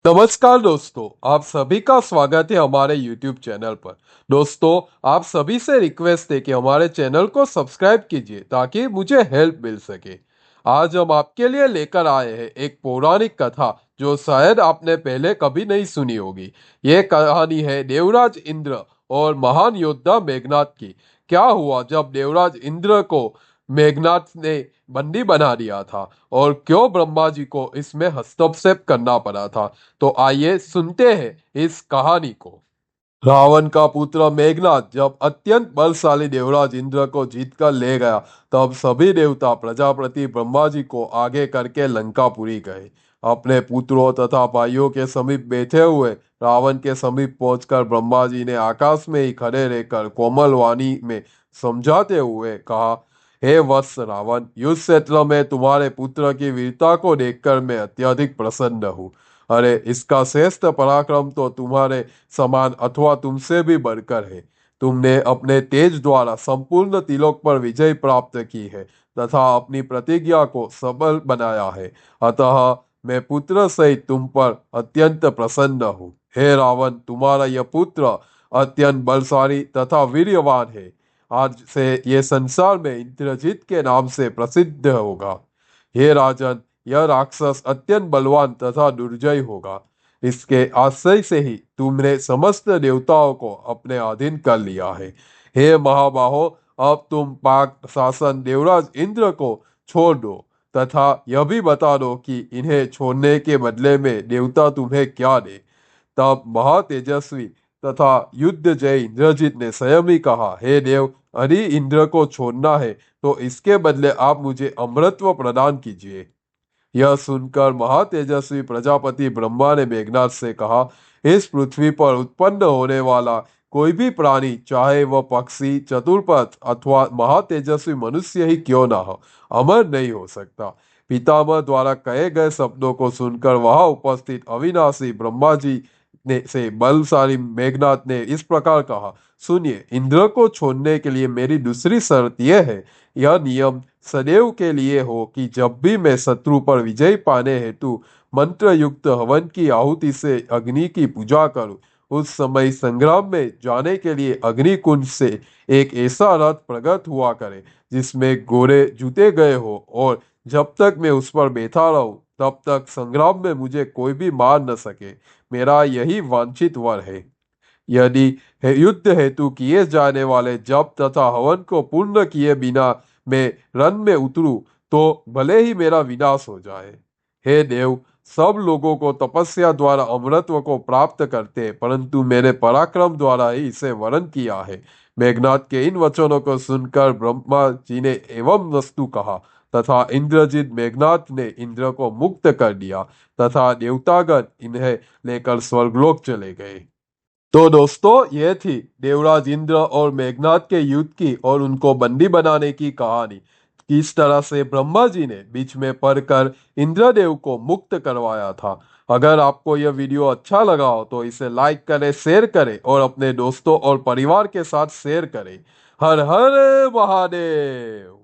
नमस्कार दोस्तों, आप सभी का स्वागत है हमारे YouTube चैनल पर। दोस्तों, आप सभी से रिक्वेस्ट है कि हमारे चैनल को सब्सक्राइब कीजिए ताकि मुझे हेल्प मिल सके। आज हम आपके लिए लेकर आए हैं एक पौराणिक कथा जो शायद आपने पहले कभी नहीं सुनी होगी। ये कहानी है देवराज इंद्र और महान योद्धा मेघनाद की। क्या हुआ जब देवराज इंद्र को मेघनाद ने बंदी बना दिया था और क्यों ब्रह्मा जी को इसमें हस्तक्षेप करना पड़ा था। तो आइए सुनते हैं इस कहानी को। रावण का पुत्र मेघनाद जब अत्यंत बलशाली देवराज इंद्र को जीत कर ले गया, तब सभी देवता प्रजापति ब्रह्मा जी को आगे करके लंकापुरी गए। अपने पुत्रों तथा भाइयों के समीप बैठे हुए रावण के समीप पहुंचकर ब्रह्मा जी ने आकाश में ही खड़े रहकर कोमल वाणी में समझाते हुए कहा, हे वत्स रावण, युद्ध क्षेत्र में तुम्हारे पुत्र की वीरता को देखकर मैं अत्यधिक प्रसन्न हूँ। अरे, इसका श्रेष्ठ पराक्रम तो तुम्हारे समान अथवा तुमसे भी बढ़कर है। तुमने अपने तेज द्वारा संपूर्ण तिलोक पर विजय प्राप्त की है तथा अपनी प्रतिज्ञा को सबल बनाया है। अतः मैं पुत्र सहित तुम पर अत्यंत प्रसन्न हूँ। हे रावण, तुम्हारा यह पुत्र अत्यंत बलशाली तथा वीर्यवान है। आज से ये संसार में इंद्रजीत के नाम से प्रसिद्ध होगा। हे राजन, यह राक्षस अत्यंत बलवान तथा दुर्जय होगा। इसके आश्रय से ही तुमने समस्त देवताओं को अपने अधीन कर लिया है। हे महाबाहो, अब तुम पाक शासन देवराज इंद्र को छोड़ दो तथा यह भी बता दो कि इन्हें छोड़ने के बदले में देवता तुम्हें क्या दे। तब महातेजस्वी तथा युद्ध जय इंद्रजीत ने स्वयं ही कहा, हे देव, यदि इंद्र को छोड़ना है तो इसके बदले आप मुझे अमृतत्व प्रदान कीजिए। यह सुनकर महातेजस्वी प्रजापति ब्रह्मा ने मेघनाद से कहा, इस पृथ्वी पर उत्पन्न होने वाला कोई भी प्राणी, चाहे वह पक्षी, चतुर्पथ अथवा महातेजस्वी मनुष्य ही क्यों ना हो, अमर नहीं हो सकता। पितामह द्वारा कहे गए शब्दों को सुनकर वहां उपस्थित अविनाशी ब्रह्मा जी ने से बलशाली मेघनाद ने इस प्रकार कहा, सुनिए, इंद्र को छोड़ने के लिए मेरी दूसरी शर्त यह है। यह नियम सदैव के लिए हो कि जब भी मैं शत्रु पर विजय पाने हेतु मंत्र युक्त हवन की आहुति से अग्नि की पूजा करूं, उस समय संग्राम में जाने के लिए अग्नि कुंड से एक ऐसा रथ प्रकट हुआ करे जिसमें घोड़े जुते गए हो, और जब तक मैं उस पर बैठा रहूं तब तक संग्राम में मुझे कोई भी मार न सके। मेरा यही वांछित वर है। यदि युद्ध हेतु किए जाने वाले जप तथा हवन को पूर्ण किए बिना मैं रण में उतरूं तो भले ही मेरा विनाश हो जाए। हे देव, सब लोगों को तपस्या द्वारा अमरत्व को प्राप्त करते, परंतु मैंने पराक्रम द्वारा ही इसे वरण किया है। मेघनाद के इन वचनों को सुनकर ब्रह्मा जी ने एवं वस्तु कहा तथा इंद्रजित मेघनाद ने इंद्र को मुक्त कर दिया तथा देवतागण इन्हें लेकर स्वर्गलोक चले गए। तो दोस्तों, ये थी देवराज इंद्र और मेघनाद के युद्ध की और उनको बंदी बनाने की कहानी। किस तरह से ब्रह्मा जी ने बीच में पढ़कर इंद्रदेव को मुक्त करवाया था। अगर आपको यह वीडियो अच्छा लगा हो तो इसे लाइक करें, शेयर करें और अपने दोस्तों और परिवार के साथ शेयर करें। हर हर महादेव।